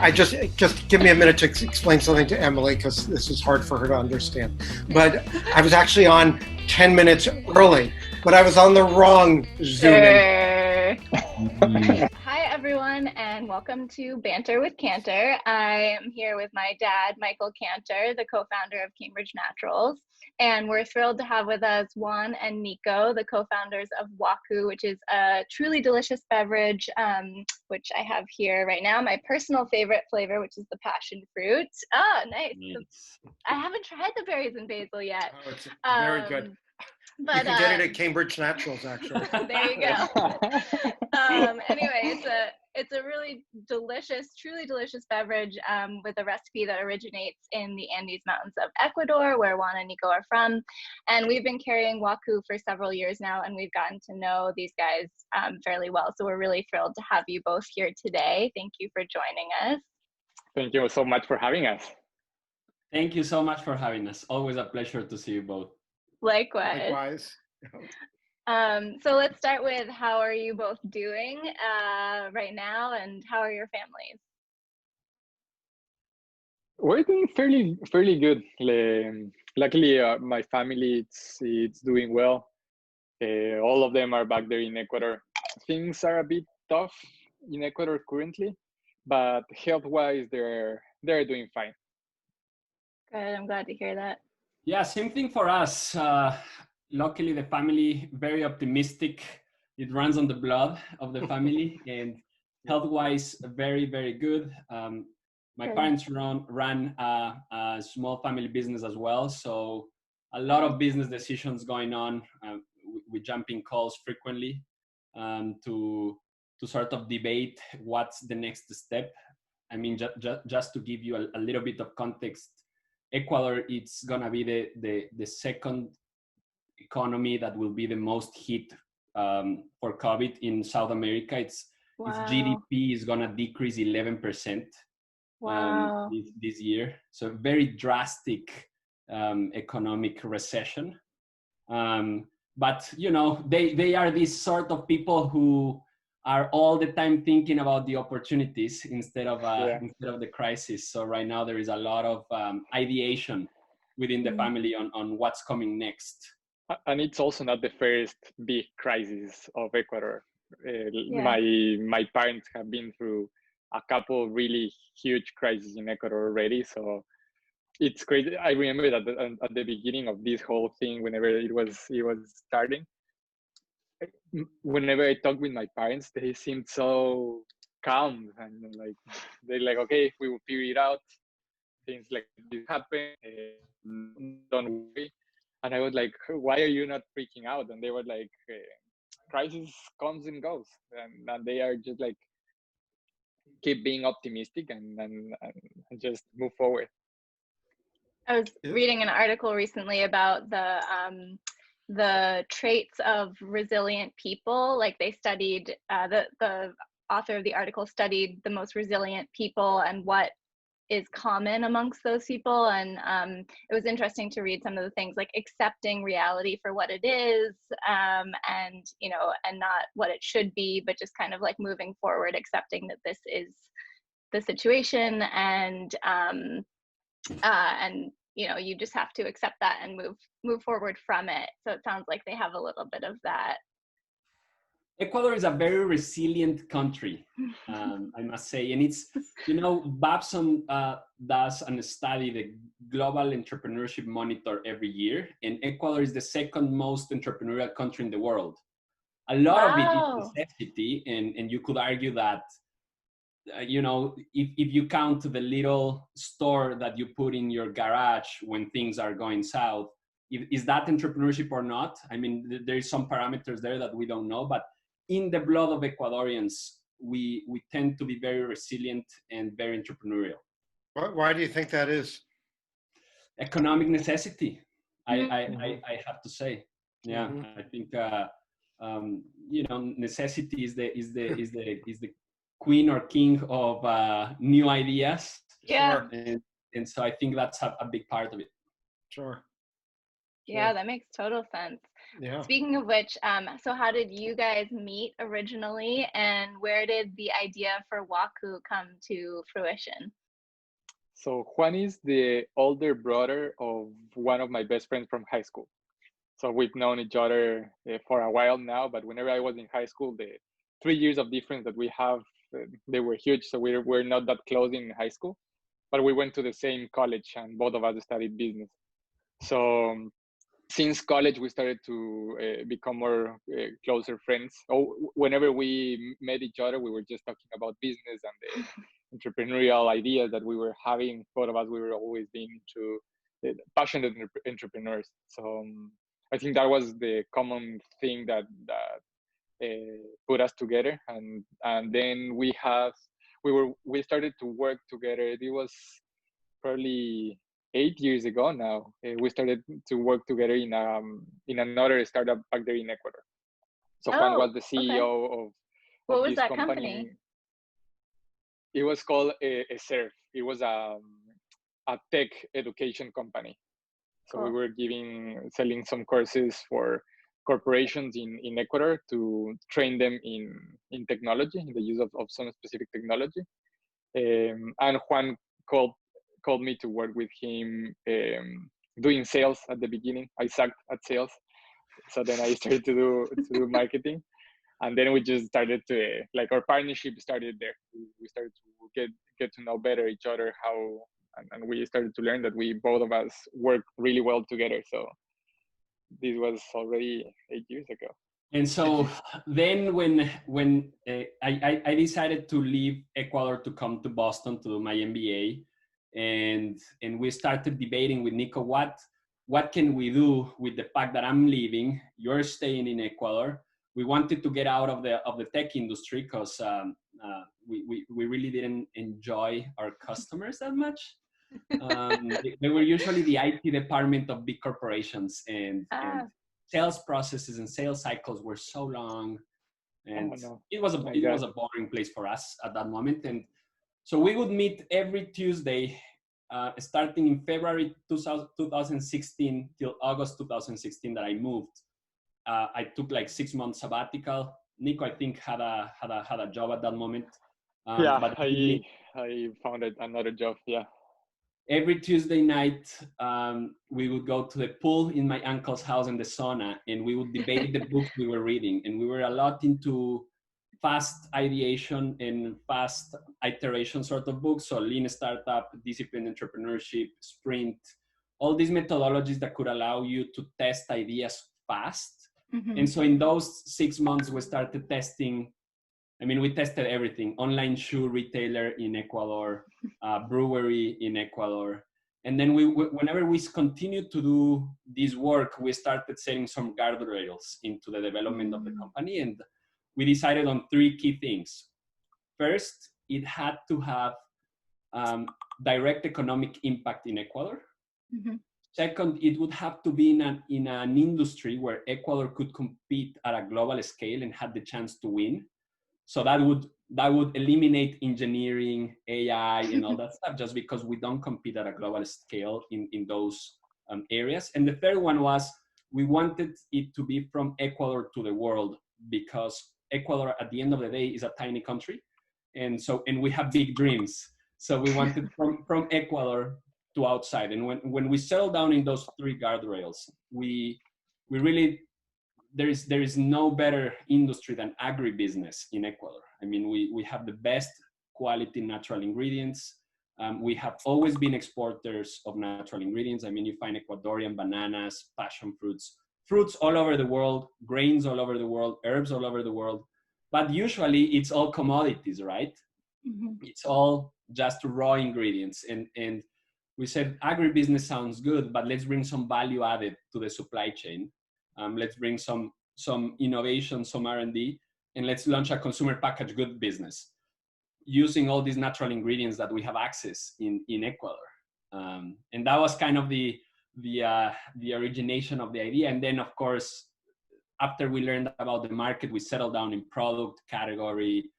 I just give me a minute to explain something to Emily because this is hard for her to understand. But I was actually on 10 minutes early, but I was on the wrong Zoom. Hi, everyone, and welcome to Banter with Kanter. I am here with my dad, Michael Kanter, the co-founder of Cambridge Naturals. And we're thrilled to have with us Juan and Nico, the co-founders of Waku, which is a truly delicious beverage, which I have here right now. My personal favorite flavor, which is the passion fruit. Oh, nice. I haven't tried the berries and basil yet. Oh, it's very good. But you can get it at Cambridge Naturals, actually. There you go. Anyway, it's a really delicious, truly delicious beverage with a recipe that originates in the Andes Mountains of Ecuador, where Juan and Nico are from. And we've been carrying Waku for several years now, and we've gotten to know these guys fairly well. So we're really thrilled to have you both here today. Thank you for joining us. Thank you so much for having us. Thank you so much for having us. Always a pleasure to see you both. Likewise. So let's start with how are you both doing right now, and how are your families? We're doing fairly good. Luckily, my family it's doing well. All of them are back there in Ecuador. Things are a bit tough in Ecuador currently, but health-wise, they're doing fine. Good. I'm glad to hear that. Yeah, same thing for us. Luckily, the family, very optimistic. It runs on the blood of the family, and health-wise, very, very good. My parents ran a small family business as well, so a lot of business decisions going on. We jump in calls frequently to sort of debate what's the next step. I mean, just to give you a little bit of context, Ecuador, it's gonna be the second economy that will be the most hit for COVID in South America. Its GDP is gonna decrease 11% this year. So very drastic economic recession. But you know, they are these sort of people who are all the time thinking about the opportunities instead of the crisis. So right now there is a lot of ideation within the family on what's coming next. And it's also not the first big crisis of Ecuador. My parents have been through a couple of really huge crises in Ecuador already. So it's crazy. I remember that at the beginning of this whole thing, whenever it was starting, whenever I talk with my parents, they seemed so calm and like they're like, okay, we will figure it out. Things like this happen. Don't worry. And I was like, why are you not freaking out? And they were like, crisis comes and goes, and they are just like keep being optimistic and just move forward. I was reading an article recently about the traits of resilient people. Like they studied, the author of the article studied the most resilient people and what is common amongst those people. And it was interesting to read some of the things like accepting reality for what it is, and, you know, and not what it should be, but just kind of like moving forward, accepting that this is the situation, and you know, you just have to accept that and move forward from it. So it sounds like they have a little bit of that. Ecuador is a very resilient country, I must say. And it's, you know, Babson does a study, the Global Entrepreneurship Monitor, every year. And Ecuador is the second most entrepreneurial country in the world. A lot of it is necessity. And you could argue that, you know, if you count the little store that you put in your garage when things are going south, is that entrepreneurship or not? I mean, there is some parameters there that we don't know, but in the blood of Ecuadorians, we tend to be very resilient and very entrepreneurial. Why do you think that is? Economic necessity, I have to say. Yeah, I think you know, necessity is the queen or king of new ideas. Yeah. And so I think that's a big part of it. Sure. Yeah, that makes total sense. Yeah. Speaking of which, so how did you guys meet originally, and where did the idea for Waku come to fruition? So Juan is the older brother of one of my best friends from high school. So we've known each other for a while now, but whenever I was in high school, the 3 years of difference that we have, they were huge. So we're not that close in high school, but we went to the same college and both of us studied business. So since college, we started to become more closer friends. Oh, whenever we met each other, we were just talking about business and the entrepreneurial ideas that we were having. Both of us, we were always being into passionate entrepreneurs. So I think that was the common thing that put us together, and then we started to work together. It was probably 8 years ago now. We started to work together in another startup back there in Ecuador. So Juan was Oh, the okay. CEO What of was this that company. company? It was called a Serve. It was a tech education company. So we Cool. were selling some courses for corporations in Ecuador to train them in technology, in the use of some specific technology. And Juan called me to work with him doing sales at the beginning. I sucked at sales, so then I started to do marketing, and then we just started to like our partnership started there. We started to get to know better each other, and we started to learn that we both of us work really well together. So this was already 8 years ago. And so then when I decided to leave Ecuador to come to Boston to do my MBA, and we started debating with Nico, what can we do with the fact that I'm leaving, you're staying in Ecuador. We wanted to get out of the tech industry because we really didn't enjoy our customers that much. They were usually the IT department of big corporations, and Ah, sales processes and sales cycles were so long, and Oh no, it was my it God. was a boring place for us at that moment. And so we would meet every Tuesday, starting in February 2016 till August 2016 that I moved. I took like 6 months sabbatical. Nico, I think, had a job at that moment. Yeah, But I found another job. Yeah. every Tuesday night, we would go to the pool in my uncle's house in the sauna, and we would debate the books we were reading. And we were a lot into fast ideation and fast iteration sort of books. So lean startup, disciplined entrepreneurship, sprint, all these methodologies that could allow you to test ideas fast. mm-hmm. And so in those 6 months, we started testing. I mean, we tested everything: online shoe retailer in Ecuador, brewery in Ecuador. And then whenever we continued to do this work, we started setting some guardrails into the development of the company. And we decided on 3 key things. First, it had to have direct economic impact in Ecuador. Mm-hmm. Second, it would have to be in an industry where Ecuador could compete at a global scale and had the chance to win. So that would eliminate engineering, AI, and all that stuff, just because we don't compete at a global scale in those areas. And the third one was we wanted it to be from Ecuador to the world, because Ecuador, at the end of the day, is a tiny country, and we have big dreams. So we wanted from Ecuador to outside. And when we settled down in those 3 guardrails, we really, there is no better industry than agribusiness in Ecuador. I mean, we have the best quality natural ingredients. We have always been exporters of natural ingredients. I mean, you find Ecuadorian bananas, passion fruits all over the world, grains all over the world, herbs all over the world. But usually it's all commodities, right? Mm-hmm. It's all just raw ingredients. And we said agribusiness sounds good, but let's bring some value added to the supply chain. Let's bring some innovation, some R&D, and let's launch a consumer packaged good business using all these natural ingredients that we have access in Ecuador. And that was kind of the origination of the idea. And then, of course, after we learned about the market, we settled down in product, category,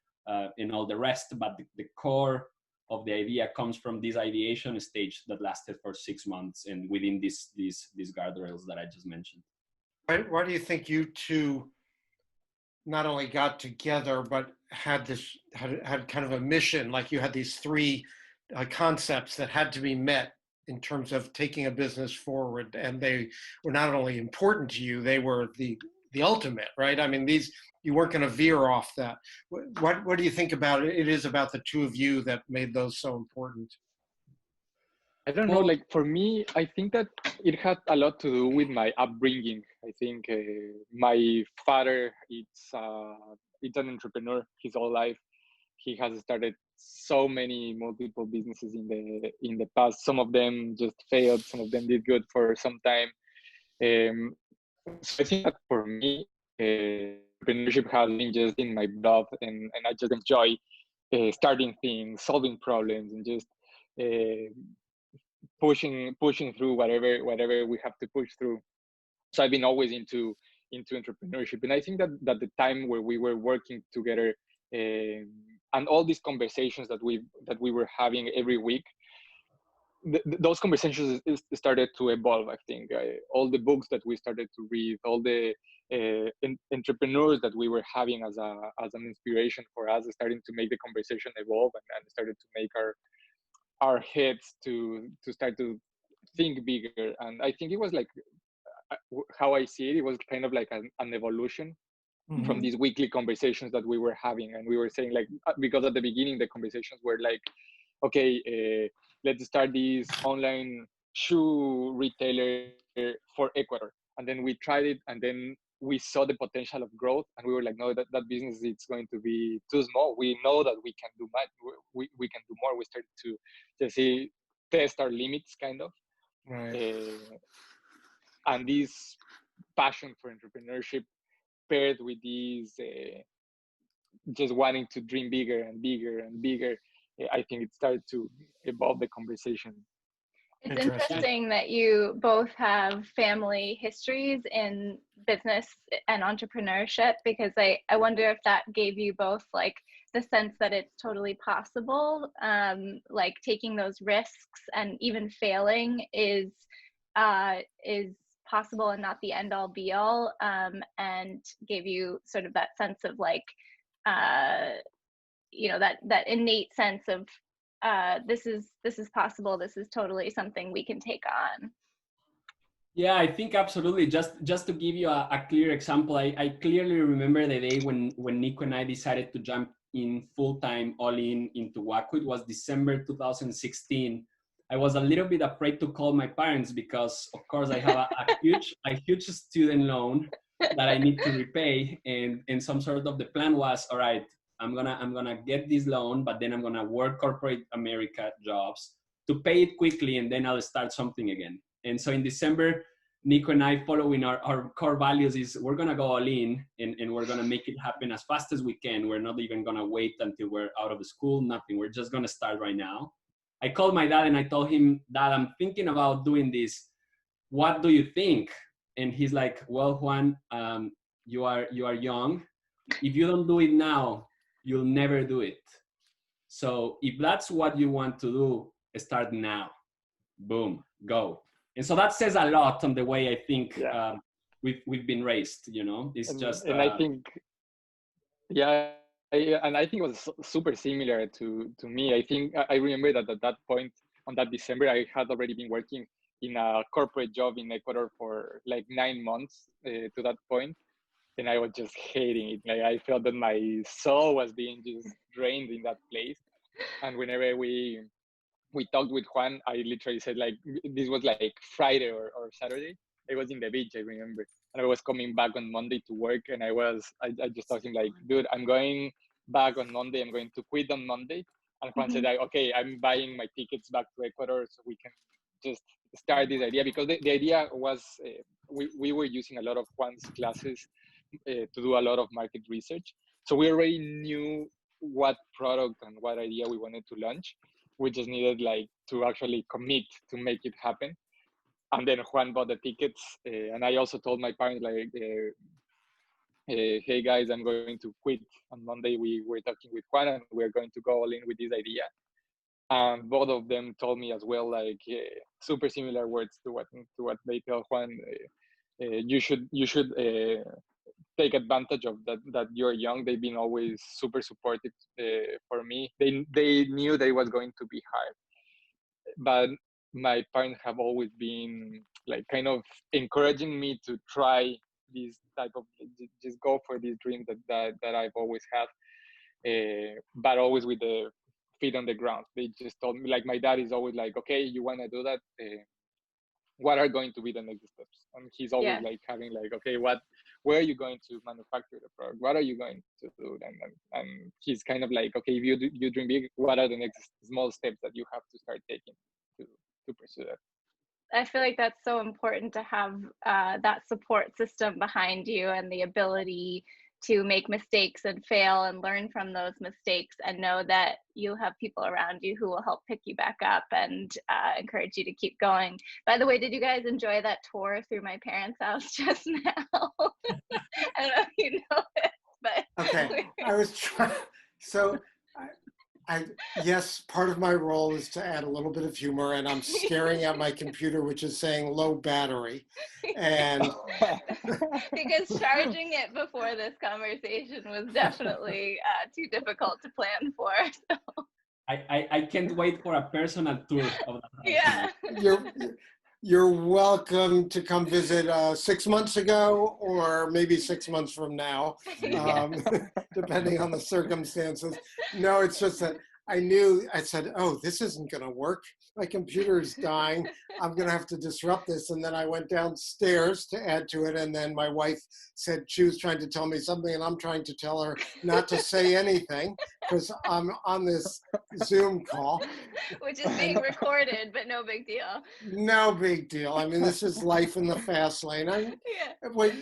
and all the rest. But the core of the idea comes from this ideation stage that lasted for 6 months, and within these guardrails that I just mentioned. Why do you think you two not only got together but had had kind of a mission? Like you had these three concepts that had to be met in terms of taking a business forward, and they were not only important to you, they were the ultimate, right? I mean, these, you weren't going to veer off that. What do you think about it? It is about the two of you that made those so important. I don't know, Well, like for me, I think that it had a lot to do with my upbringing. I think my father, it's an entrepreneur his whole life. He has started so many multiple businesses in the past. Some of them just failed, some of them did good for some time. Um, so I think that for me, entrepreneurship has been just in my blood, and I just enjoy starting things, solving problems, and just uh, pushing through whatever we have to push through. So I've been always into entrepreneurship, and I think that the time where we were working together, and all these conversations that we were having every week, those conversations started to evolve. I think all the books that we started to read, all the entrepreneurs that we were having as an inspiration for us, starting to make the conversation evolve, and started to make our heads to start to think bigger. And I think it was like how I see it, it was kind of like an evolution from Mm-hmm. these weekly conversations that we were having. And we were saying like, because at the beginning the conversations were like, okay, let's start this online shoe retailer for Ecuador. And then we tried it, and then we saw the potential of growth, and we were like, no, that business, it's going to be too small. We know that we can do much. We can do more. We started to just see, test our limits, kind of. Right. And this passion for entrepreneurship paired with these just wanting to dream bigger and bigger and bigger, I think it started to evolve the conversation. It's Interesting. interesting that you both have family histories in business and entrepreneurship, because I wonder if that gave you both like the sense that it's totally possible, like taking those risks and even failing is possible and not the end all be all, and gave you sort of that sense of like that innate sense of this is possible, this is totally something we can take on. yeah, I think absolutely. Just to give you a clear example, I clearly remember the day when Nico and I decided to jump in full time, all in into Waku. It was December 2016. I was a little bit afraid to call my parents because, of course, I have a huge student loan that I need to repay, and some sort of the plan was, all right, I'm gonna get this loan, but then I'm gonna work corporate America jobs to pay it quickly, and then I'll start something again. And so in December, Nico and I, following our core values, is we're gonna go all in, and we're gonna make it happen as fast as we can. We're not even gonna wait until we're out of the school, nothing. We're just gonna start right now. I called my dad and I told him, Dad, I'm thinking about doing this. What do you think? And he's like, well, Juan, you are young. If you don't do it now, you'll never do it. So if that's what you want to do, start now. Boom, go. And so that says a lot on the way I think Yeah. we've been raised. You know, it's just And I think, yeah, and I think it was super similar to me. I think I remember that at that point, on that December, I had already been working in a corporate job in Ecuador for like 9 months to that point, and I was just hating it. Like I felt that my soul was being just drained in that place. And whenever we talked with Juan, I literally said like, this was like Friday or Saturday. I was in the beach, I remember, and I was coming back on Monday to work, and I just told him like, dude, I'm going back on Monday. I'm going to quit on Monday. And Juan said, like, okay, I'm buying my tickets back to Ecuador so we can just start this idea, because the idea was we were using a lot of Juan's classes to do a lot of market research. So we already knew what product and what idea we wanted to launch. We just needed like to actually commit to make it happen. And then Juan bought the tickets, and I also told my parents like, "Hey guys, I'm going to quit on Monday." We were talking with Juan, and we're going to go all in with this idea. And both of them told me as well, like super similar words to what they tell Juan. you should take advantage of that you're young. They've been always super supportive for me. They knew that it was going to be hard, but my parents have always been like kind of encouraging me to try this type of, just go for these dreams that I've always had, but always with the feet on the ground. They just told me, like, my dad is always like, okay, you want to do that, what are going to be the next steps? And he's always like having like, okay, where are you going to manufacture the product? What are you going to do? And he's kind of like, okay, if you dream big, what are the next small steps that you have to start taking to pursue that? I feel like that's so important to have that support system behind you, and the ability to make mistakes and fail and learn from those mistakes, and know that you have people around you who will help pick you back up and encourage you to keep going. By the way, did you guys enjoy that tour through my parents' house just now? I don't know if you know it, but okay. I was trying. So yes, part of my role is to add a little bit of humor, and I'm staring at my computer, which is saying low battery. And because charging it before this conversation was definitely too difficult to plan for. So. I can't wait for a personal tour of the house. Yeah. You're welcome to come visit 6 months ago, or maybe 6 months from now, depending on the circumstances. No, it's just that I said, oh, this isn't going to work. My computer is dying. I'm going to have to disrupt this. And then I went downstairs to add to it. And then my wife said she was trying to tell me something, and I'm trying to tell her not to say anything because I'm on this Zoom call. Which is being recorded, but no big deal. No big deal. I mean, this is life in the fast lane. What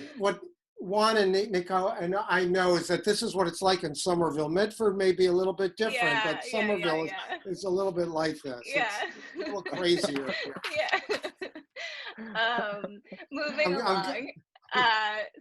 Juan and Nico and I know is that this is what it's like in Somerville. Medford may be a little bit different, but Somerville is a little bit like this. Yeah. It's a little crazier here. Yeah. Moving along.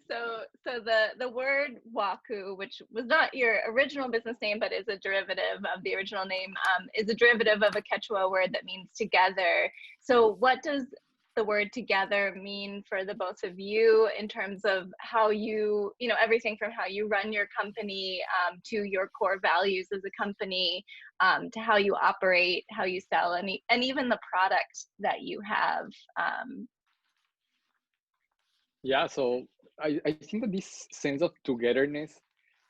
So the word Waku, which was not your original business name, but is a derivative of the original name, is a derivative of a Quechua word that means together. So what does the word together mean for the both of you in terms of how you know, everything from how you run your company to your core values as a company, to how you operate, how you sell, and even the product that you have? Yeah, so I think that this sense of togetherness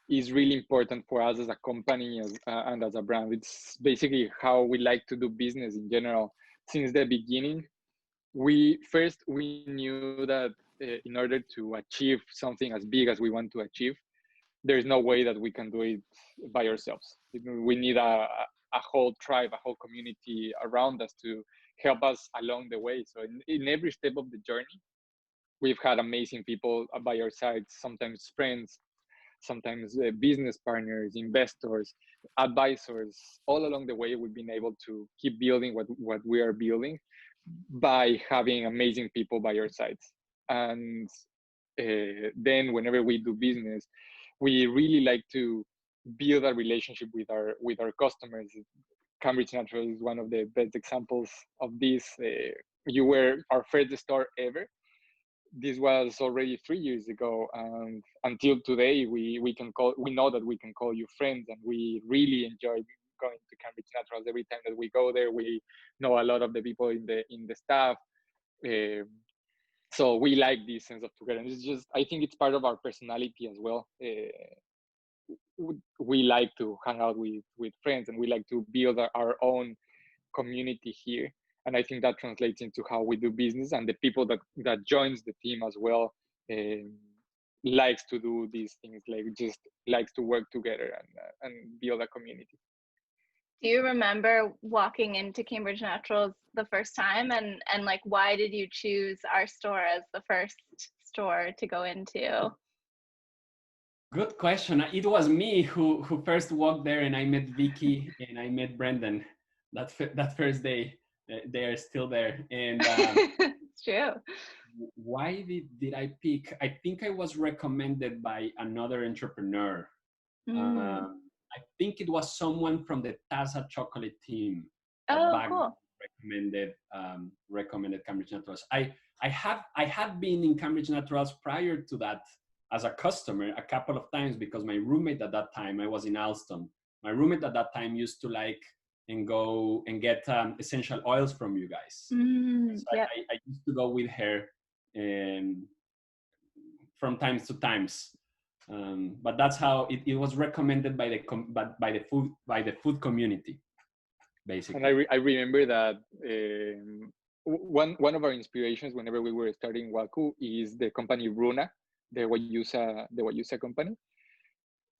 is really important for us as a company and as a brand. It's basically how we like to do business in general. Since the beginning, we knew that in order to achieve something as big as we want to achieve, there's no way that we can do it by ourselves. We need a whole tribe, a whole community around us to help us along the way. So in every step of the journey, we've had amazing people by our side, sometimes friends, sometimes business partners, investors, advisors. All along the way, we've been able to keep building what we are building by having amazing people by our sides. And then whenever we do business, we really like to build a relationship with our customers. Cambridge Natural is one of the best examples of this. You were our first store ever. This was already 3 years ago, and until today, we know that we can call you friends, and we really enjoy going to Cambridge Naturals. Every time that we go there, we know a lot of the people in the staff. So we like this sense of togetherness. It's just, I think it's part of our personality as well. We like to hang out with friends, and we like to build our own community here. And I think that translates into how we do business, and the people that joins the team as well likes to do these things, like just likes to work together and build a community. Do you remember walking into Cambridge Naturals the first time, and like, why did you choose our store as the first store to go into? Good question. It was me who first walked there, and I met Vicky and I met Brendan that first day. They are still there. And it's true. Why did I pick? I think I was recommended by another entrepreneur. I think it was someone from the Taza chocolate team. Oh, cool. recommended Cambridge Naturals. I had been in Cambridge Naturals prior to that as a customer a couple of times, because my roommate at that time, I was in Alston. My roommate at that time used to like and go and get essential oils from you guys. So Yep. I used to go with her from times to times. But that's how it was recommended by the food community, basically. And I remember that one of our inspirations whenever we were starting Waku is the company Runa, the Wayusa company.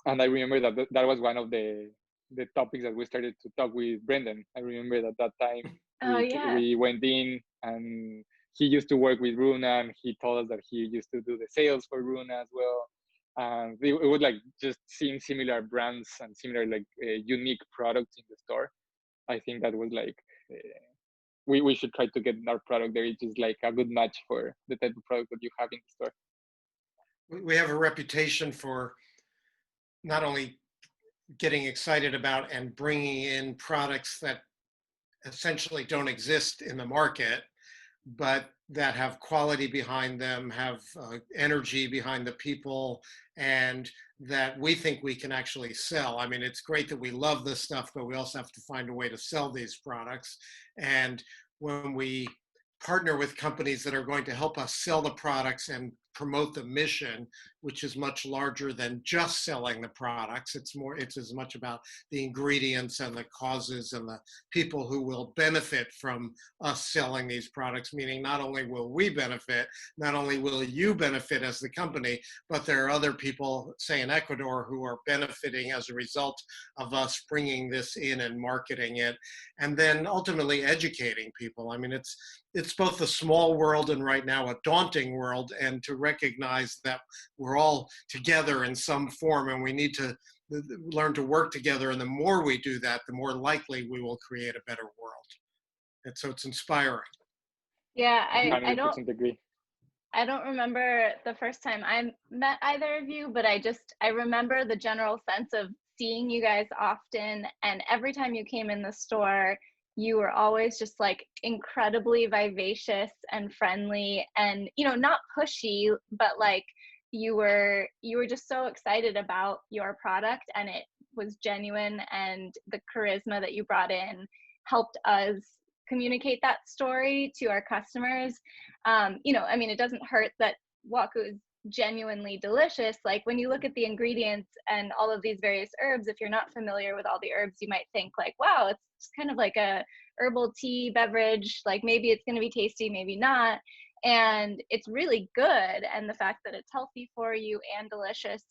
And I remember that was one of the topics that we started to talk with Brendan. I remember that time we went in, and he used to work with Runa, and he told us that he used to do the sales for Runa as well. And it was like just seeing similar brands and similar like unique products in the store. I think that was like we should try to get our product there. It's just like a good match for the type of product that you have in the store. We have a reputation for not only getting excited about and bringing in products that essentially don't exist in the market, but that have quality behind them, have energy behind the people, and that we think we can actually sell. I mean, it's great that we love this stuff, but we also have to find a way to sell these products. And when we partner with companies that are going to help us sell the products and promote the mission, which is much larger than just selling the products. It's as much about the ingredients and the causes and the people who will benefit from us selling these products, meaning not only will we benefit, not only will you benefit as the company, but there are other people, say in Ecuador, who are benefiting as a result of us bringing this in and marketing it, and then ultimately educating people. I mean, it's both a small world and right now a daunting world, and to recognize that we're all together in some form and we need to learn to work together. And the more we do that, the more likely we will create a better world. And so it's inspiring. Yeah, I 100% agree. I don't remember the first time I met either of you, but I remember the general sense of seeing you guys often, and every time you came in the store, you were always just like incredibly vivacious and friendly, and not pushy, but like you were just so excited about your product, and it was genuine, and the charisma that you brought in helped us communicate that story to our customers. I mean, it doesn't hurt that Waku is genuinely delicious. Like when you look at the ingredients and all of these various herbs, if you're not familiar with all the herbs, you might think like, wow, it's kind of like a herbal tea beverage. Like maybe it's going to be tasty, maybe not. And it's really good. And the fact that it's healthy for you and delicious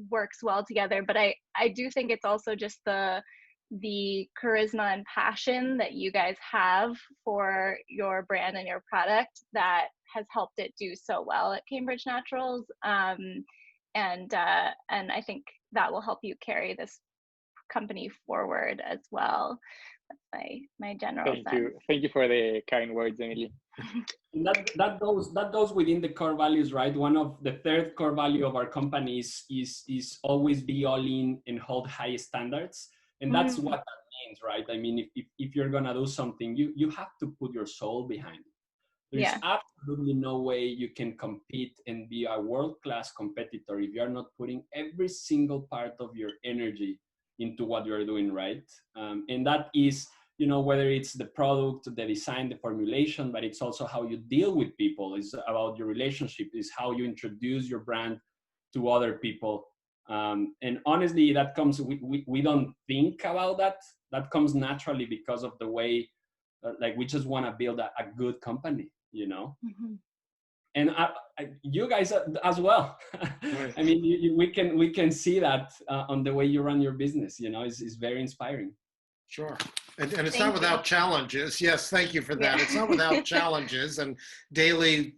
works well together. But I do think it's also just the charisma and passion that you guys have for your brand and your product that has helped it do so well at Cambridge Naturals. And I think that will help you carry this company forward as well. That's my general sense. Thank you for the kind words, Emily. That goes within the core values, right? One of the third core value of our company is always be all in and hold high standards. And that's what that means, right? I mean, if you're gonna do something, you have to put your soul behind it. There's absolutely no way you can compete and be a world-class competitor if you're not putting every single part of your energy into what you're doing, right? And that is, whether it's the product, the design, the formulation, but it's also how you deal with people. It's about your relationship. It's how you introduce your brand to other people. And honestly, that comes, we don't think about that. That comes naturally because of the way, we just want to build a good company, Mm-hmm. And you guys as well. Right. I mean, we can see that on the way you run your business, it's very inspiring. Sure. And it's not without challenges. Yes, thank you for that. Yeah. It's not without challenges and daily,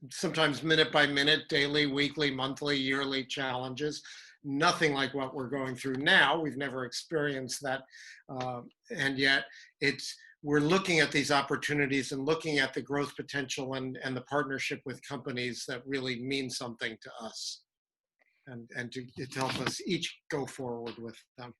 sometimes minute by minute, daily, weekly, monthly, yearly challenges. Nothing like what we're going through now. We've never experienced that. And yet we're looking at these opportunities and looking at the growth potential and the partnership with companies that really mean something to us and to help us each go forward with them.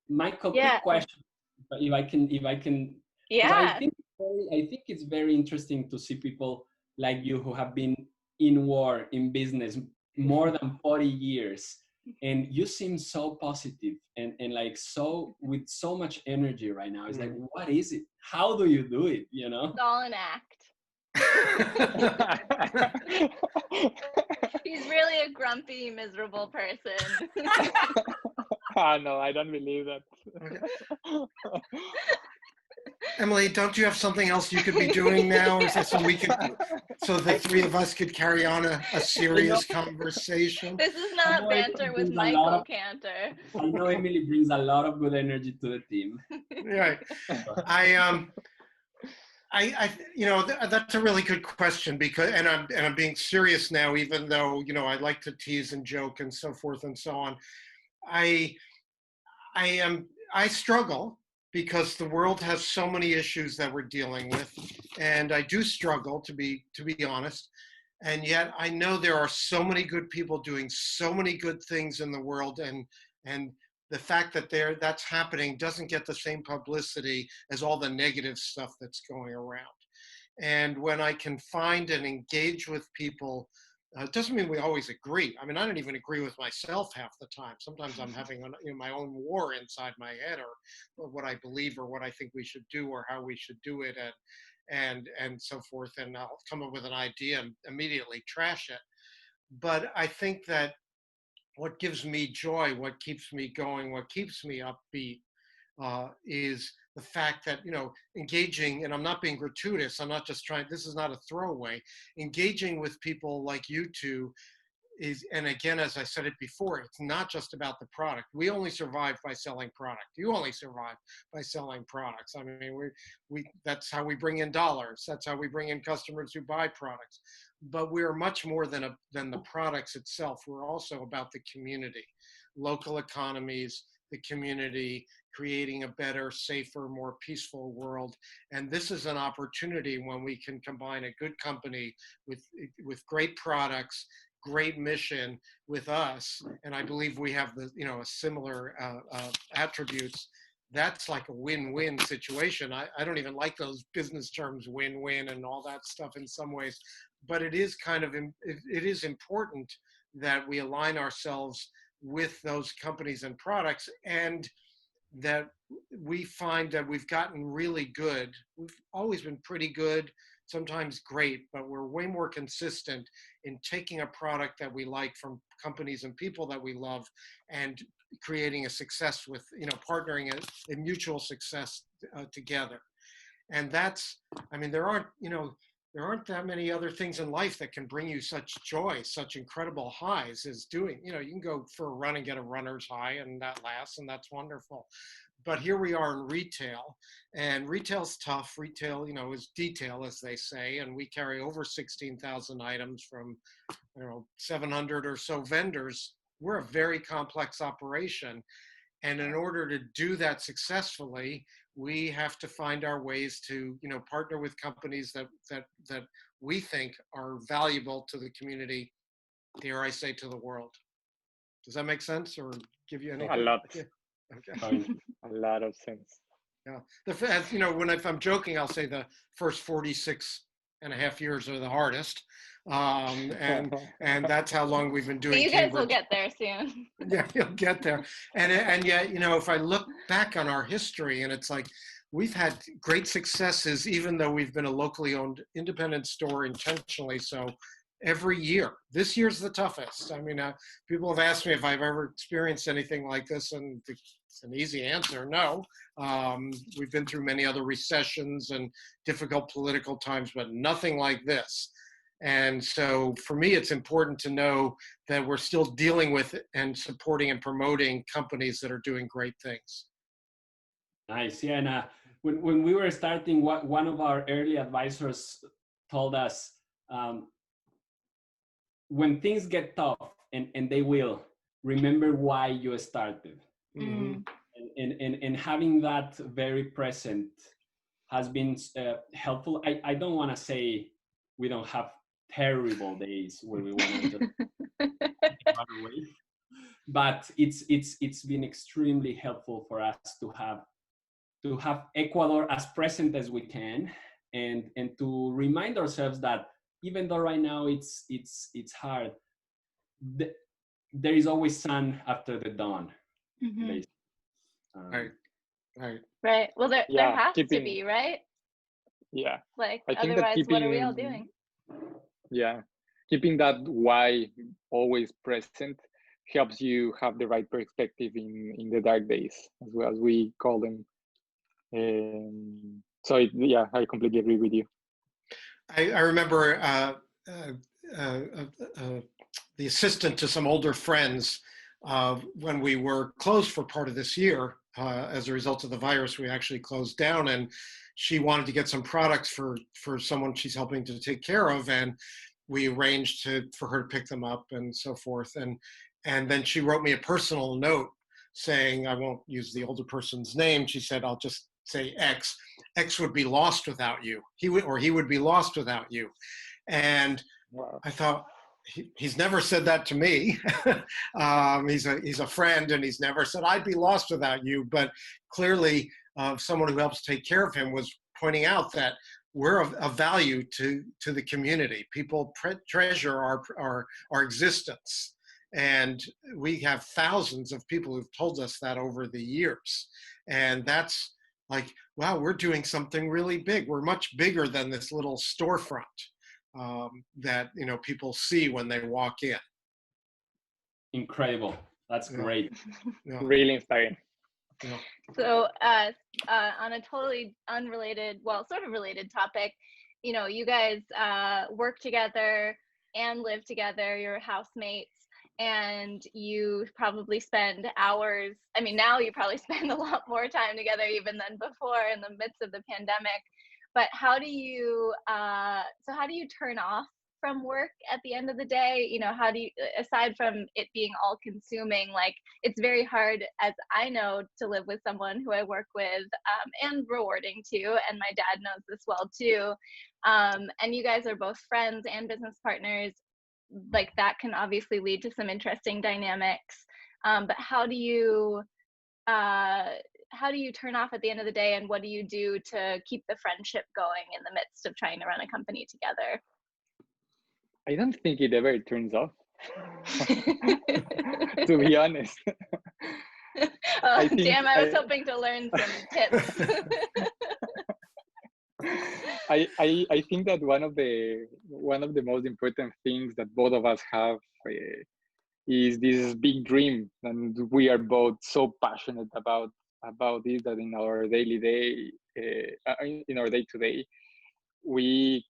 Michael, quick question. If I can Yeah. I think it's very interesting to see people like you who have been in war, in business, more than 40 years. And you seem so positive and like so with so much energy right now. It's like, what is it? How do you do it? You know? It's all an act. He's really a grumpy, miserable person. No, I don't believe that. Okay. Emily, don't you have something else you could be doing now, so the three of us could carry on a serious conversation? This is not banter with Michael Kanter. I know Emily brings a lot of good energy to the team. Right. That's a really good question because, and I'm being serious now, even though, I like to tease and joke and so forth and so on. I struggle because the world has so many issues that we're dealing with, and I do struggle to be honest. And yet I know there are so many good people doing so many good things in the world, and the fact that that's happening doesn't get the same publicity as all the negative stuff that's going around. And when I can find and engage with people, it doesn't mean we always agree. I mean, I don't even agree with myself half the time. Sometimes I'm having my own war inside my head, or what I believe, or what I think we should do, or how we should do it, and so forth. And I'll come up with an idea and immediately trash it. But I think that what gives me joy, what keeps me going, what keeps me upbeat, is the fact that, engaging, and I'm not being gratuitous, I'm not just trying, this is not a throwaway, engaging with people like you two is, and again, as I said it before, it's not just about the product. We only survive by selling product. You only survive by selling products. I mean, that's how we bring in dollars. That's how we bring in customers who buy products. But we're much more than the products itself. We're also about the community, local economies, the community, creating a better, safer, more peaceful world. And this is an opportunity when we can combine a good company with great products, great mission with us. And I believe we have a similar attributes. That's like a win-win situation. I don't even like those business terms, win-win and all that stuff in some ways, but it is it is important that we align ourselves with those companies and products, and that we find that we've gotten really good. We've always been pretty good, sometimes great, but we're way more consistent in taking a product that we like from companies and people that we love and creating a success with, partnering a mutual success together. And that's, I mean, there aren't that many other things in life that can bring you such joy, such incredible highs as doing, you can go for a run and get a runner's high and that lasts, and that's wonderful. But here we are in retail, and retail's tough. Retail, is detail, as they say, and we carry over 16,000 items from, 700 or so vendors. We're a very complex operation. And in order to do that successfully, we have to find our ways to, partner with companies that we think are valuable to the community, dare I say, to the world. Does that make sense, or give you anything? A lot. Yeah. Okay. A lot of sense. Yeah. If I'm joking, I'll say the first 46 and a half years are the hardest. And that's how long we've been doing. You guys will get there soon. Yeah, you'll get there. And yet, if I look back on our history, and it's like, we've had great successes, even though we've been a locally owned independent store intentionally. So every year, this year's the toughest. I mean, people have asked me if I've ever experienced anything like this, and it's an easy answer, no. We've been through many other recessions and difficult political times, but nothing like this. And so for me, it's important to know that we're still dealing with and supporting and promoting companies that are doing great things. Nice. Yeah. And when we were starting, one of our early advisors told us, when things get tough, and they will, remember why you started. Mm. And having that very present has been helpful. I don't want to say we don't have terrible days where we want to just run away, but it's been extremely helpful for us to have to have Ecuador as present as we can, and to remind ourselves that even though right now it's hard, there is always sun after the dawn. Mm-hmm. Right. Well, there has to be, right? Yeah. Like, I think otherwise, that what are we all doing? Yeah, keeping that why always present helps you have the right perspective in the dark days, as well as we call them. So yeah, I completely agree with you. I remember the assistant to some older friends when we were closed for part of this year as a result of the virus. We actually closed down, and she wanted to get some products for someone she's helping to take care of, and we arranged for her to pick them up and so forth. And then she wrote me a personal note saying, I won't use the older person's name. She said, I'll just say X. X would be lost without you. He would be lost without you. And Wow. I thought, he's never said that to me. He's a friend, and he's never said I'd be lost without you. But clearly, someone who helps take care of him was pointing out that we're of value to the community. People treasure our existence, and we have thousands of people who've told us that over the years. And that's like, wow, we're doing something really big. We're much bigger than this little storefront that people see when they walk in. Incredible. That's great. Yeah. Really inspiring. Yeah. So on a totally unrelated, well, sort of related topic, you guys work together and live together, you're housemates, and you probably spend hours, I mean, now you probably spend a lot more time together even than before in the midst of the pandemic. But how do you turn off from work at the end of the day? How do you, aside from it being all consuming, like, it's very hard, as I know, to live with someone who I work with, and rewarding too, and my dad knows this well too, and you guys are both friends and business partners. Like, that can obviously lead to some interesting dynamics, but how do you turn off at the end of the day, and what do you do to keep the friendship going in the midst of trying to run a company together? I don't think it ever turns off, to be honest. I was hoping to learn some tips. I think that one of the most important things that both of us have is this big dream, and we are both so passionate about this that in our day to day, we,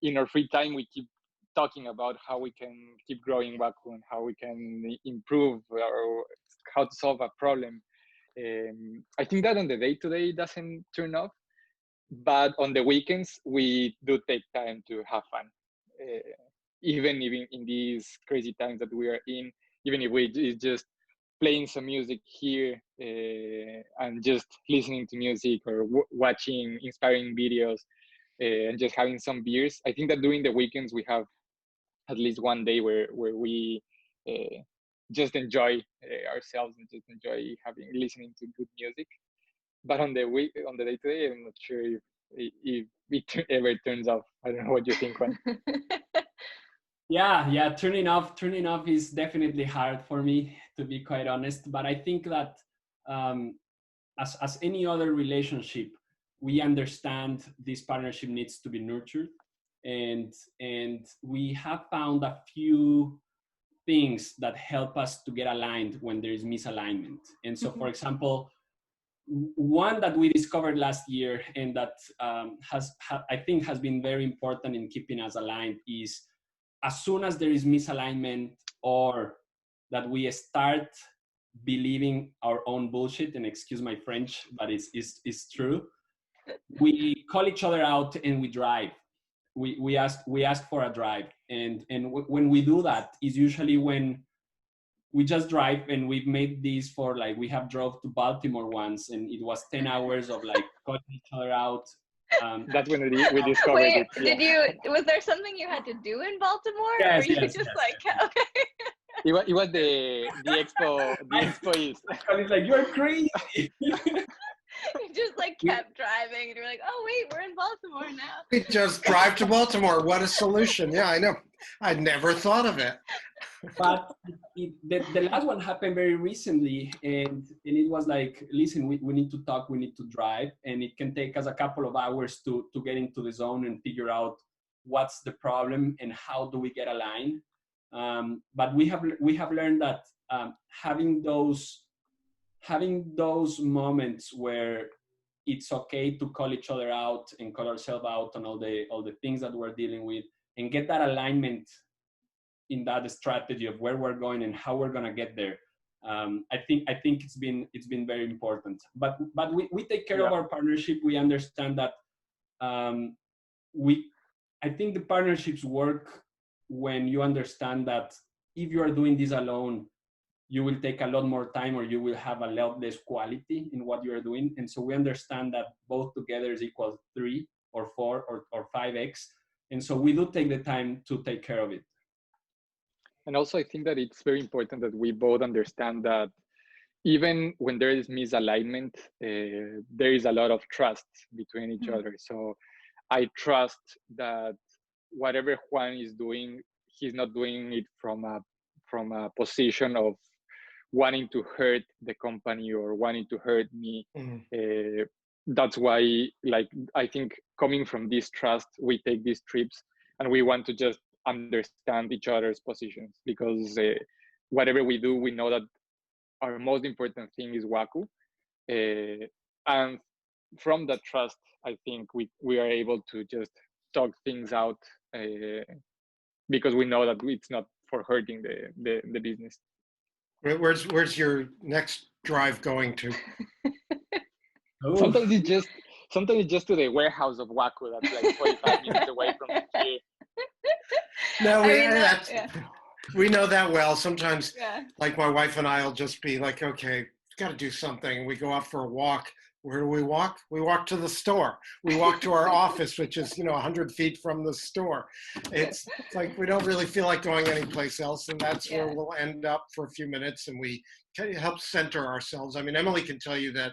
in our free time, we keep talking about how we can keep growing Waku and how we can improve or how to solve a problem. I think that on the day to day it doesn't turn off, but on the weekends we do take time to have fun, even in these crazy times that we are in. Even if it's just playing some music here and just listening to music or watching inspiring videos and just having some beers. I think that during the weekends we have at least one day where we just enjoy ourselves and just enjoy listening to good music. But on the day to day, I'm not sure if it ever turns off. I don't know what you think, Juan. Yeah, turning off is definitely hard for me, to be quite honest. But I think that as any other relationship, we understand this partnership needs to be nurtured, and we have found a few things that help us to get aligned when there is misalignment. And so, for example, one that we discovered last year, and that I think has been very important in keeping us aligned, is as soon as there is misalignment, or that we start believing our own bullshit, and excuse my French, but it's true, we call each other out and we drive. We ask for a drive, and when we do that is usually when we just drive. And we've made these for, like, we have drove to Baltimore once, and it was 10 hours of like calling each other out. That's when we discovered Wait, it. Was there something you had to do in Baltimore? Yes, or you yes, just yes. okay. It was the expo. The expo is. It's like, you're crazy. You just like kept driving, and you're like, oh wait, we're in Baltimore now. We just drive to Baltimore. What a solution. Yeah, I know. I'd never thought of it. But the last one happened very recently, and it was like, listen, we need to talk, we need to drive, and it can take us a couple of hours to get into the zone and figure out what's the problem and how do we get aligned. But we have learned that having those moments where it's okay to call each other out and call ourselves out on all the things that we're dealing with, and get that alignment in that strategy of where we're going and how we're going to get there. I think it's been very important. But we take care of our partnership. We understand that I think the partnerships work when you understand that if you are doing this alone, you will take a lot more time, or you will have a lot less quality in what you are doing. And so we understand that both together is equal 3 or 4 or 5x. And so we do take the time to take care of it. And also, I think that it's very important that we both understand that even when there is misalignment, there is a lot of trust between each other. So I trust that whatever Juan is doing, he's not doing it from a position of wanting to hurt the company or wanting to hurt me. That's why, like, I think coming from this trust, we take these trips and we want to just understand each other's positions, because whatever we do, we know that our most important thing is Waku. And from that trust, I think we are able to just talk things out, because we know that it's not for hurting the business. Where's your next drive going to? Sometimes it's just to the warehouse of Waku. That's like 45 minutes away from here. No, we know that well. Sometimes, like my wife and I will just be like, okay, got to do something. We go out for a walk. Where do we walk? We walk to the store. We walk to our office, which is 100 feet from the store. It's like we don't really feel like going anyplace else, and that's where we'll end up for a few minutes, and we help center ourselves. I mean, Emily can tell you that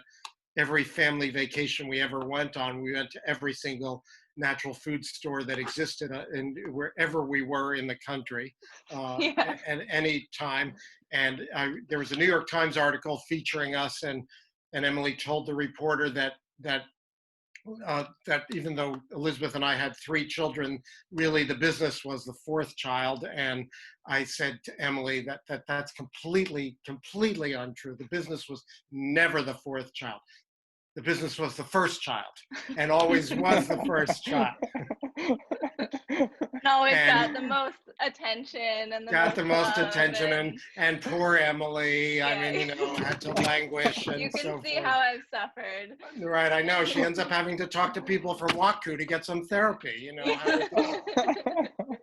every family vacation we ever went on, we went to every single natural food store that existed in wherever we were in the country at any time. And there was a New York Times article featuring us, and Emily told the reporter that even though Elizabeth and I had 3 children, really the business was the 4th child. And I said to Emily that's completely untrue. The business was never the 4th child. The business was the 1st child, and always was the 1st child. No, it got the most attention and most attention, and poor Emily. I mean, had to languish and you can so see forth. how I've suffered. Right, I know. She ends up having to talk to people from Waku to get some therapy.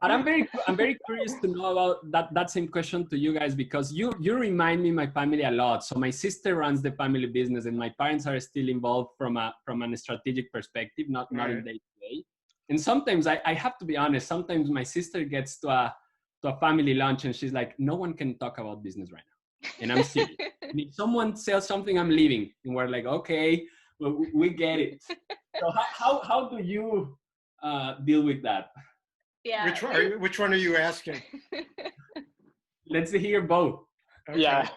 But I'm very curious to know about that same question to you guys, because you remind me my family a lot. So my sister runs the family business, and my parents are still involved from a strategic perspective, not in day to day. And sometimes I have to be honest. Sometimes my sister gets to a family lunch and she's like, "No one can talk about business right now," and I'm serious. And if someone sells something, I'm leaving, and we're like, "Okay, well, we get it." So how do you deal with that? Yeah. Which one are you asking? Let's hear both. Okay. Yeah.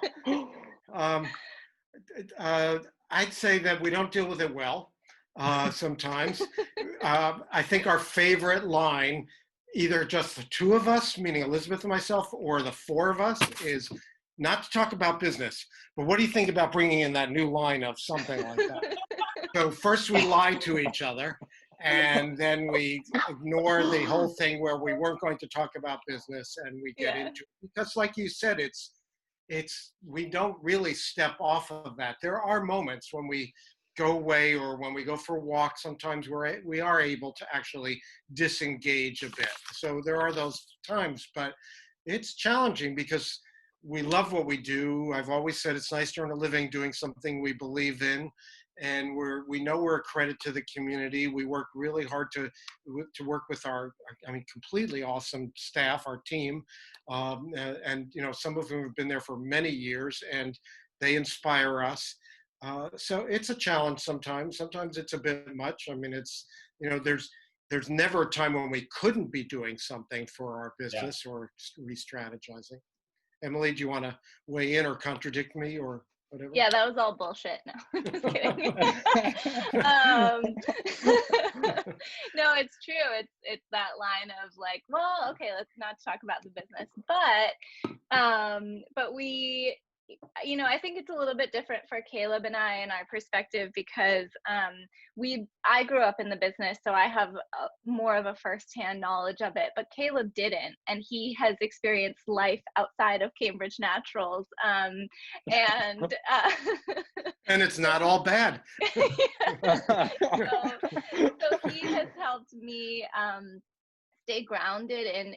I'd say that we don't deal with it well sometimes. I think our favorite line, either just the 2 of us, meaning Elizabeth and myself, or the 4 of us, is not to talk about business, but what do you think about bringing in that new line of something like that? So first we lie to each other, and then we ignore the whole thing where we weren't going to talk about business, and we get into it. Because like you said, we don't really step off of that. There are moments when we go away or when we go for a walk, sometimes we are able to actually disengage a bit. So there are those times, but it's challenging because we love what we do. I've always said it's nice to earn a living doing something we believe in. And we know we're a credit to the community. We work really hard to work with our, completely awesome staff, our team, and some of them have been there for many years, and they inspire us. So it's a challenge sometimes. Sometimes it's a bit much. I mean, it's, there's never a time when we couldn't be doing something for our business or re-strategizing. Emily, do you want to weigh in or contradict me or whatever? Yeah, that was all bullshit. No, just kidding. No, it's true. It's that line of like, well, okay, let's not talk about the business, but we, I think it's a little bit different for Caleb and I in our perspective because I grew up in the business, so I have more of a firsthand knowledge of it, but Caleb didn't, and he has experienced life outside of Cambridge Naturals, and and it's not all bad. So he has helped me stay grounded in,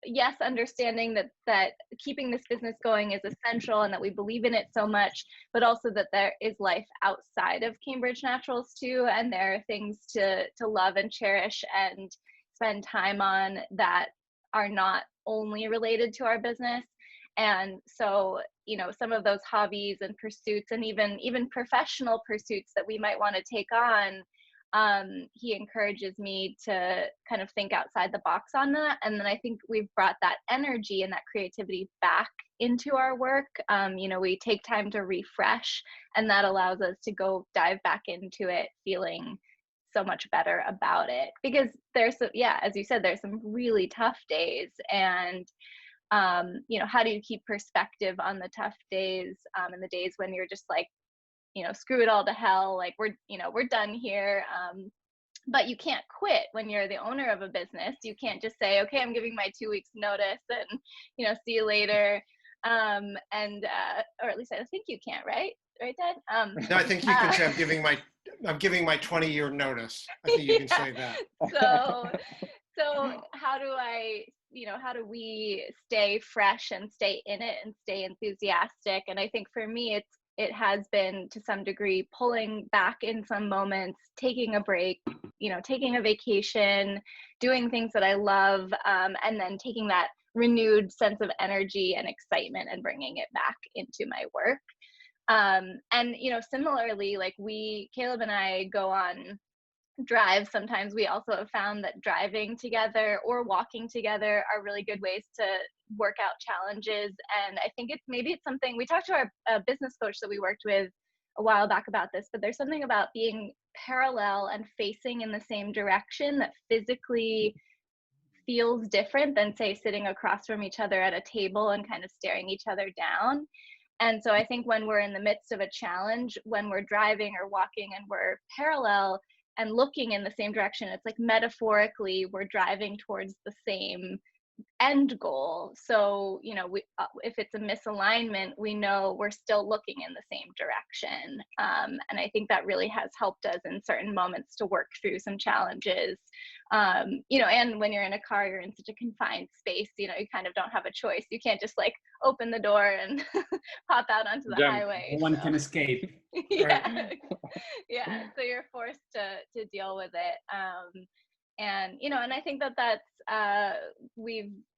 yes, understanding that keeping this business going is essential and that we believe in it so much, but also that there is life outside of Cambridge Naturals too, and there are things to love and cherish and spend time on that are not only related to our business. And so, some of those hobbies and pursuits and even professional pursuits that we might want to take on, he encourages me to kind of think outside the box on that. And then I think we've brought that energy and that creativity back into our work. We take time to refresh, and that allows us to go dive back into it feeling so much better about it, because there's as you said, there's some really tough days, and how do you keep perspective on the tough days, and the days when you're just like, screw it all to hell, like we're done here. But you can't quit when you're the owner of a business. You can't just say, okay, I'm giving my 2 weeks notice and, see you later. Or at least I think you can't, right? Right, Dad? No, I think you can say I'm giving my 20-year notice. I think you can say that. So how do we stay fresh and stay in it and stay enthusiastic? And I think for me, it has been to some degree pulling back in some moments, taking a break, taking a vacation, doing things that I love, and then taking that renewed sense of energy and excitement and bringing it back into my work. And similarly, like Caleb and I go on drive sometimes. We also have found that driving together or walking together are really good ways to work out challenges. And I think it's something we talked to our business coach that we worked with a while back about this, but there's something about being parallel and facing in the same direction that physically feels different than, say, sitting across from each other at a table and kind of staring each other down. And so I think when we're in the midst of a challenge, when we're driving or walking and we're parallel and looking in the same direction, it's like metaphorically we're driving towards the same end goal. So, if it's a misalignment, we know we're still looking in the same direction. And I think that really has helped us in certain moments to work through some challenges. And when you're in a car, you're in such a confined space, you kind of don't have a choice. You can't just like open the door and pop out onto the highway. One can escape. Yeah. Yeah. So you're forced to deal with it. And I think that's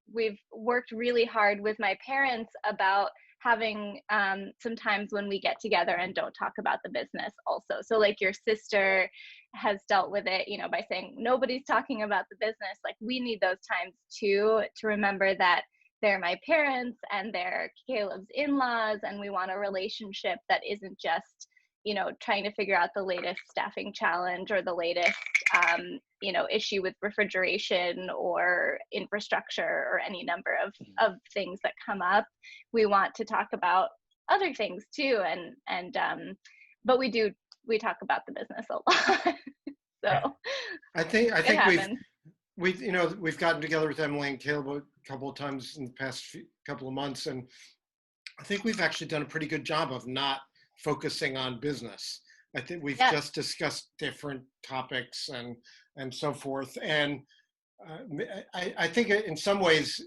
we've worked really hard with my parents about having some times when we get together and don't talk about the business also. So like your sister has dealt with it, by saying nobody's talking about the business. Like we need those times too, to remember that they're my parents and they're Caleb's in-laws, and we want a relationship that isn't just trying to figure out the latest staffing challenge or the latest, issue with refrigeration or infrastructure or any number of things that come up. We want to talk about other things too. But we talk about the business a lot. So I think we've gotten together with Emily and Caleb a couple of times in the past couple of months. And I think we've actually done a pretty good job of not focusing on business. I think we've just discussed different topics and so forth. And I think in some ways,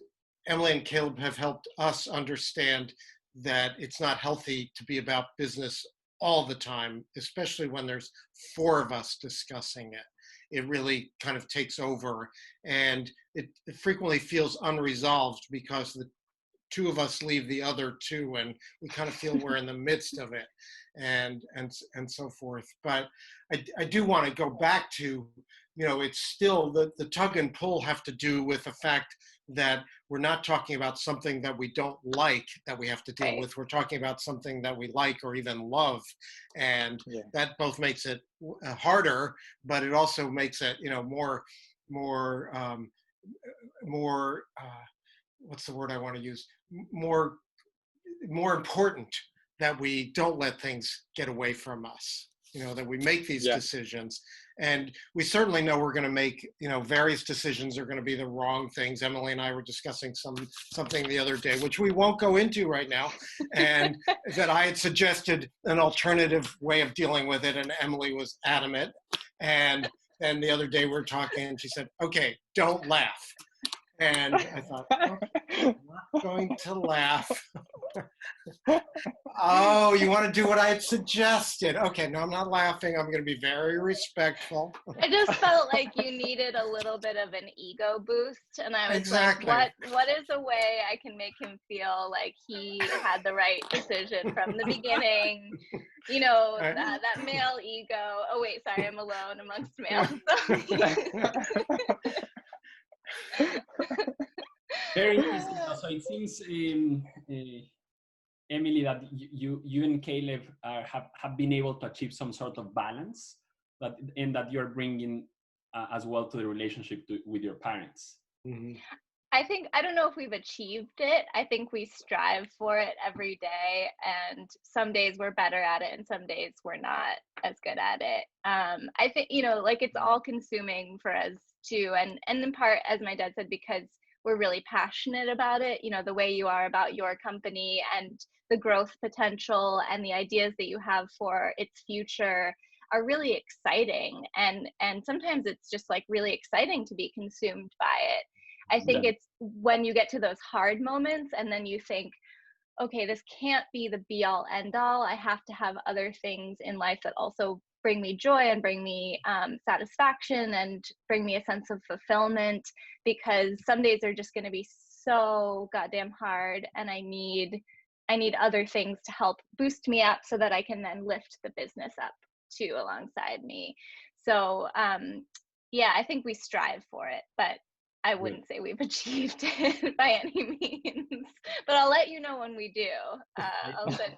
Emily and Caleb have helped us understand that it's not healthy to be about business all the time, especially when there's 4 of us discussing it. It really kind of takes over, and it frequently feels unresolved because the 2 of us leave the other 2, and we kind of feel we're in the midst of it. and so forth. But I do want to go back to, it's still the tug and pull have to do with the fact that we're not talking about something that we don't like that we have to deal with. We're talking about something that we like or even love, and that both makes it harder, but it also makes it more what's the word I want to use, more important that we don't let things get away from us, that we make these decisions. And we certainly know we're going to make, various decisions are going to be the wrong things. Emily and I were discussing something the other day, which we won't go into right now, and that I had suggested an alternative way of dealing with it, and Emily was adamant. And then the other day we were talking, and she said, "Okay, don't laugh." And I thought, I'm not going to laugh. Oh, you want to do what I had suggested? Okay, no, I'm not laughing. I'm going to be very respectful. I just felt like you needed a little bit of an ego boost. And I was like, what is a way I can make him feel like he had the right decision from the beginning? That male ego. Oh, wait, sorry, I'm alone amongst males. Very interesting. So it seems, Emily, that you and Caleb have been able to achieve some sort of balance, and that you're bringing as well to the relationship with your parents. Mm-hmm. I don't know if we've achieved it. I think we strive for it every day, and some days we're better at it and some days we're not as good at it. I think, it's all consuming for us too. And in part, as my dad said, because we're really passionate about it, the way you are about your company and the growth potential and the ideas that you have for its future are really exciting. And sometimes it's just like really exciting to be consumed by it. I think it's when you get to those hard moments and then you think, okay, this can't be the be all end all. I have to have other things in life that also bring me joy and bring me satisfaction and bring me a sense of fulfillment, because some days are just going to be so goddamn hard, and I need other things to help boost me up so that I can then lift the business up too alongside me. So I think we strive for it, but I wouldn't say we've achieved it by any means, but I'll let you know when we do. I'll send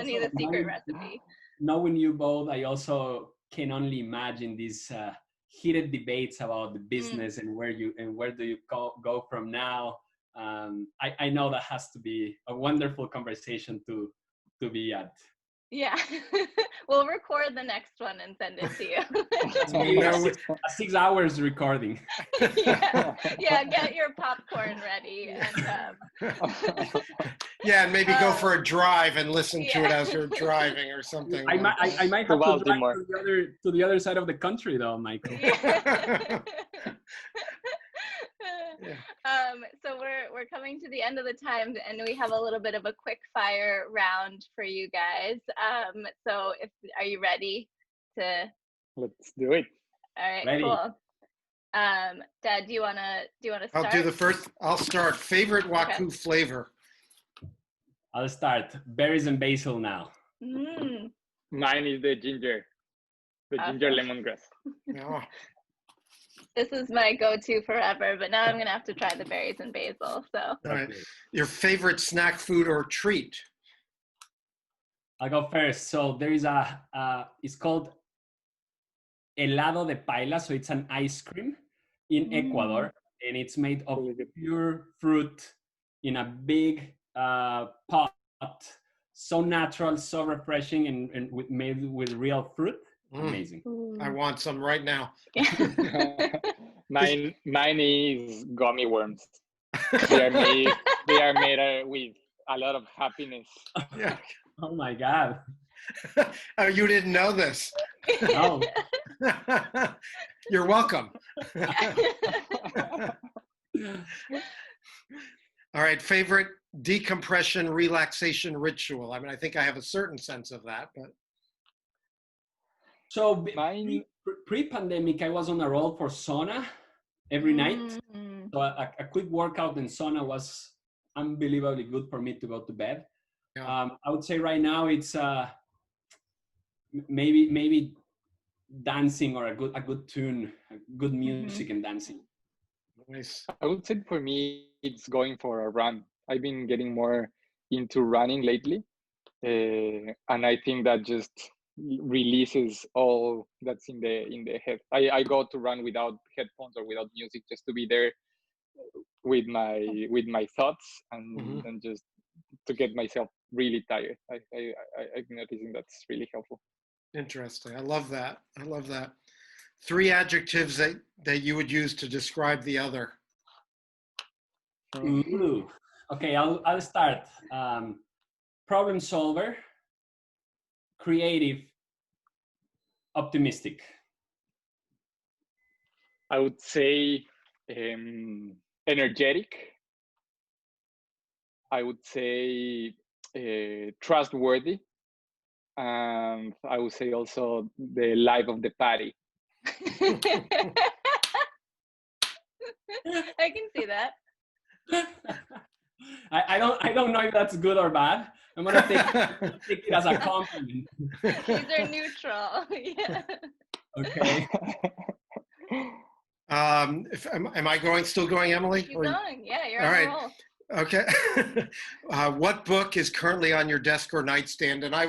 you the secret recipe. Knowing you both, I also can only imagine these heated debates about the business and where do you go from now. I know that has to be a wonderful conversation to be at. Yeah, we'll record the next one and send it to you. 6 hours recording. Yeah, get your popcorn ready. And, and maybe go for a drive and listen to it as you're driving or something. I might have to drive to the other side of the country, though, Michael. So we're coming to the end of the time, and we have a little bit of a quick fire round for you guys. So are you ready to? Let's do it. All right, ready. Cool. Dad, do you wanna start? I'll do the first. I'll start. Favorite Waku flavor? I'll start. Berries and basil now. Mine is the ginger lemongrass. Yeah. This is my go-to forever, but now I'm gonna have to try the berries and basil. So. All right. Your favorite snack, food, or treat? I'll go first. So there is it's called helado de paila. So it's an ice cream in Ecuador, and it's made of pure fruit in a big pot. So natural, so refreshing, and made with real fruit. Amazing. I want some right now. Mine is gummy worms. They are made with a lot of happiness. Yeah. Oh my God. Oh, you didn't know this. No. You're welcome. All right. Favorite decompression, relaxation ritual? I mean, I think I have a certain sense of that, but. So pre-pandemic, I was on a roll for sauna every night. So a quick workout in sauna was unbelievably good for me to go to bed. Yeah. I would say right now it's maybe dancing or a good tune, good music and dancing. Nice. I would say for me, it's going for a run. I've been getting more into running lately, and I think that just releases all that's in the head. I go to run without headphones or without music, just to be there with my thoughts and just to get myself really tired. I'm noticing that's really helpful. Interesting. I love that. 3 adjectives that you would use to describe the other. Ooh. Okay, I'll start. Problem solver, creative, optimistic. I would say energetic. I would say trustworthy. And I would say also the life of the party. I can see that. I don't know if that's good or bad. I'm gonna take it as a compliment. These are neutral. Yeah. Okay. Am I still going, Emily? Keep going. Yeah, you're all on right. a roll. Okay. What book is currently on your desk or nightstand? And I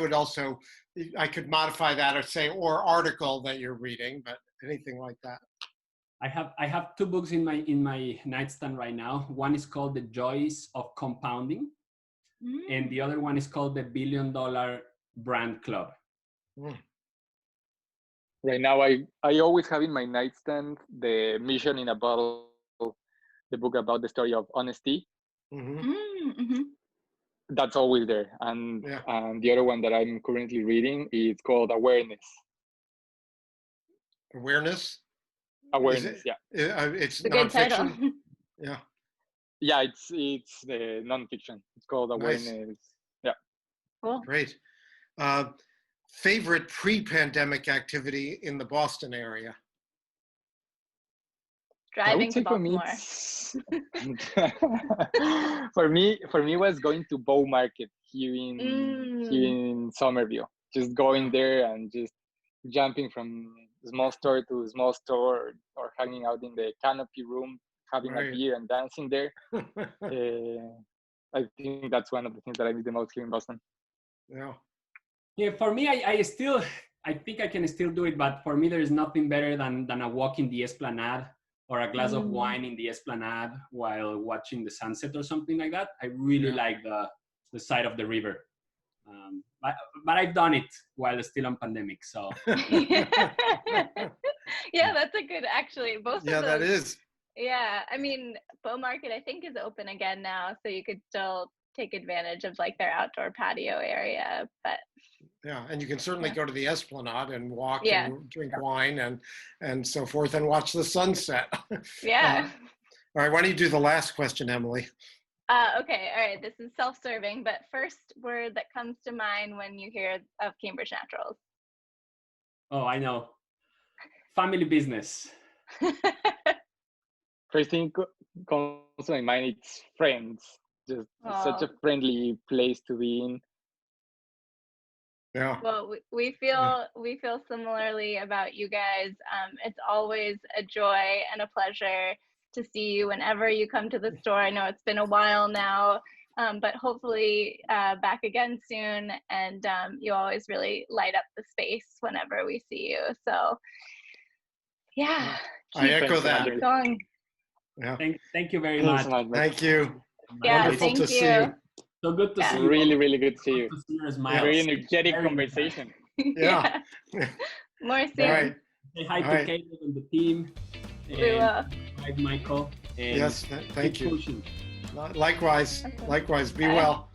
could modify that or say, or article that you're reading, but anything like that. I have 2 books in my nightstand right now. One is called The Joys of Compounding, and the other one is called The $1 Billion Brand Club. Right now, I always have in my nightstand the Mission in a Bottle, the book about the story of honesty. That's always there. And the other one that I'm currently reading is called Awareness. Awareness? Awareness, yeah. It's a good title. Yeah. Yeah, it's the nonfiction. It's called Awareness. Nice. Yeah. Cool. Great. Favorite pre-pandemic activity in the Boston area? Driving to Baltimore. For me was going to Bow Market here in Somerville. Just going there and just jumping from small store to small store, or hanging out in the canopy room, having a beer and dancing there. I think that's one of the things that I miss the most here in Boston. Yeah, for me, I think I can still do it, but for me, there is nothing better than a walk in the Esplanade or a glass of wine in the Esplanade while watching the sunset or something like that. I really like the side of the river. But I've done it while it's still on pandemic, so. Yeah, that's a good, actually, both of those. Yeah, that is. Yeah, I mean, Bow Market, I think, is open again now, so you could still take advantage of like their outdoor patio area, but. Yeah, and you can certainly go to the Esplanade and walk and drink wine and so forth and watch the sunset. Yeah. All right, why don't you do the last question, Emily? Okay, all right, this is self-serving, but first word that comes to mind when you hear of Cambridge Naturals. Oh, I know. Family business. First thing comes to my mind, it's friends. Just such a friendly place to be in. Yeah. Well, we feel similarly about you guys. It's always a joy and a pleasure to see you whenever you come to the store. I know it's been a while now, but hopefully back again soon. And you always really light up the space whenever we see you. So, yeah. I echo that. Keep going. Yeah. Thank you very much. Thank you. Yeah, wonderful to see you. So good to see you. Really, really good to see you. Very Smile. energetic conversation. Yeah. More soon. All right. Say hi to Caleb and the team. We will. Hi, Michael. And yes, thank you. Pushing. Likewise. Be well.